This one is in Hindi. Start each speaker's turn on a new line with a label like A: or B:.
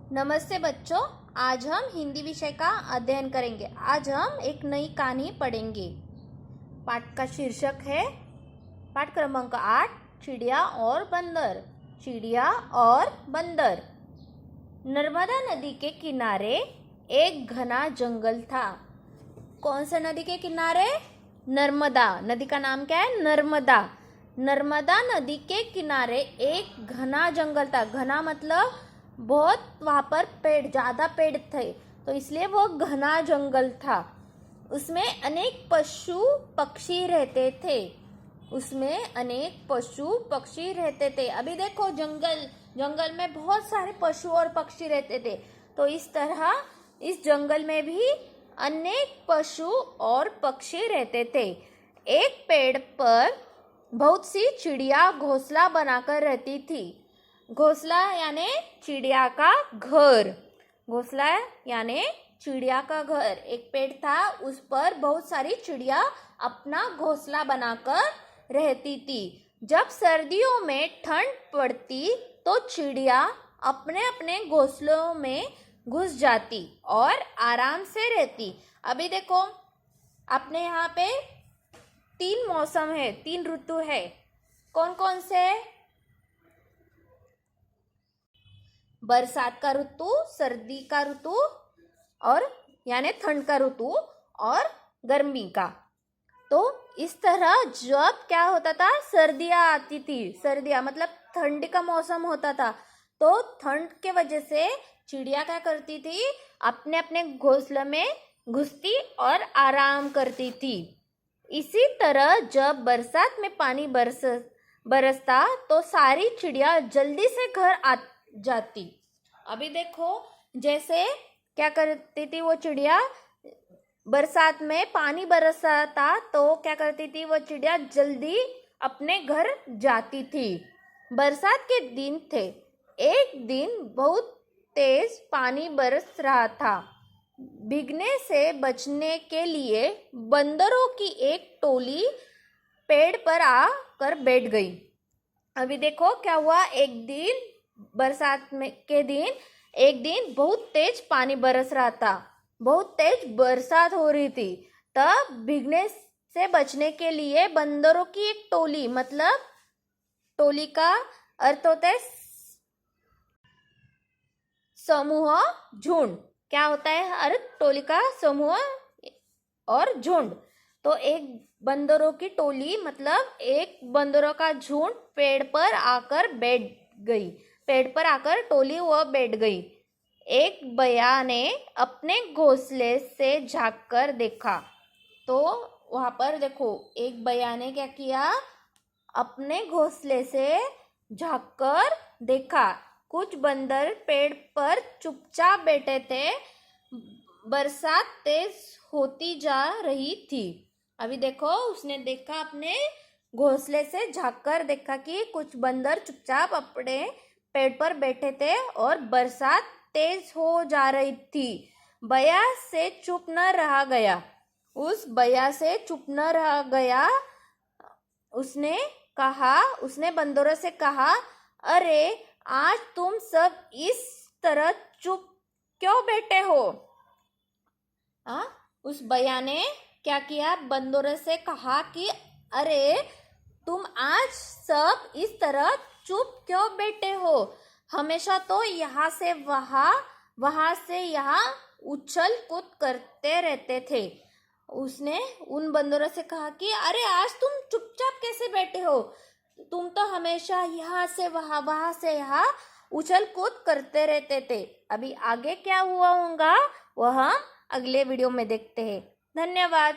A: नमस्ते बच्चों, आज हम हिंदी विषय का अध्ययन करेंगे। आज हम एक नई कहानी पढ़ेंगे। पाठ का शीर्षक है पाठ क्रमांक 8, चिड़िया और बंदर। चिड़िया और बंदर। नर्मदा नदी के किनारे एक घना जंगल था। कौन सा नदी के किनारे? नर्मदा नदी का नाम क्या है? नर्मदा। नर्मदा नदी के किनारे एक घना जंगल था। घना मतलब बहुत, वहां पर पेड़, ज्यादा पेड़ थे, तो इसलिए वो घना जंगल था। उसमें अनेक पशु पक्षी रहते थे। उसमें अनेक पशु पक्षी रहते थे। अभी देखो, जंगल में बहुत सारे पशु और पक्षी रहते थे, तो इस तरह इस जंगल में भी अनेक पशु और पक्षी रहते थे। एक पेड़ पर बहुत सी चिड़िया घोंसला बनाकर रहती थी। घोंसला यानी चिड़िया का घर। घोंसला यानी चिड़िया का घर। एक पेड़ था, उस पर बहुत सारी चिड़िया अपना घोंसला बनाकर रहती थी। जब सर्दियों में ठंड पड़ती तो चिड़िया अपने अपने घोंसलों में घुस जाती और आराम से रहती। अभी देखो, अपने यहाँ पे 3 मौसम है, 3 ऋतु है। कौन कौन से? बरसात का ऋतु, सर्दी का ऋतु और यानी ठंड का ऋतु, और गर्मी का। तो इस तरह जब क्या होता था, सर्दियाँ आती थी, सर्दियाँ मतलब ठंड का मौसम होता था, तो ठंड के वजह से चिड़िया क्या करती थी, अपने अपने घोंसले में घुसती और आराम करती थी। इसी तरह जब बरसात में पानी बरसता तो सारी चिड़िया जल्दी से घर आ जाती। अभी देखो, जैसे क्या करती थी वो चिड़िया, बरसात में पानी बरसता तो क्या करती थी वो चिड़िया, जल्दी अपने घर जाती थी। बरसात के दिन थे। एक दिन बहुत तेज पानी बरस रहा था। भीगने से बचने के लिए बंदरों की एक टोली पेड़ पर आकर बैठ गई। अभी देखो क्या हुआ, एक दिन बरसात में के दिन एक दिन बहुत तेज पानी बरस रहा था, बहुत तेज बरसात हो रही थी। तब भीगने से बचने के लिए बंदरों की एक टोली, मतलब टोली का अर्थ होता है समूह, झुंड। क्या होता है अर्थ? टोली का समूह और झुंड। तो एक बंदरों की टोली मतलब एक बंदरों का झुंड पेड़ पर आकर बैठ गई। पेड़ पर आकर टोली वह बैठ गई। एक बया ने अपने घोंसले से झांककर देखा। तो वहां पर देखो, एक बया ने क्या किया, अपने घोंसले से झांककर देखा। कुछ बंदर पेड़ पर चुपचाप बैठे थे। बरसात तेज होती जा रही थी। अभी देखो, उसने देखा, अपने घोंसले से झांककर देखा कि कुछ बंदर चुपचाप अपने पेड़ पर बैठे थे और बरसात तेज हो जा रही थी। बया से चुप न रहा गया। उस बया से चुप न रहा गया। उसने बंदरों से कहा, अरे आज तुम सब इस तरह चुप क्यों बैठे हो? उस बया ने क्या किया, बंदरों से कहा कि अरे तुम आज सब इस तरह चुप क्यों बैठे हो? हमेशा तो यहाँ से वहाँ, वहाँ से यहाँ उछल कूद करते रहते थे। उसने उन बंदरों से कहा कि अरे आज तुम चुपचाप कैसे बैठे हो? तुम तो हमेशा यहाँ से वहाँ, वहाँ से यहाँ उछल कूद करते रहते थे। अभी आगे क्या हुआ होगा वह हम अगले वीडियो में देखते हैं। धन्यवाद।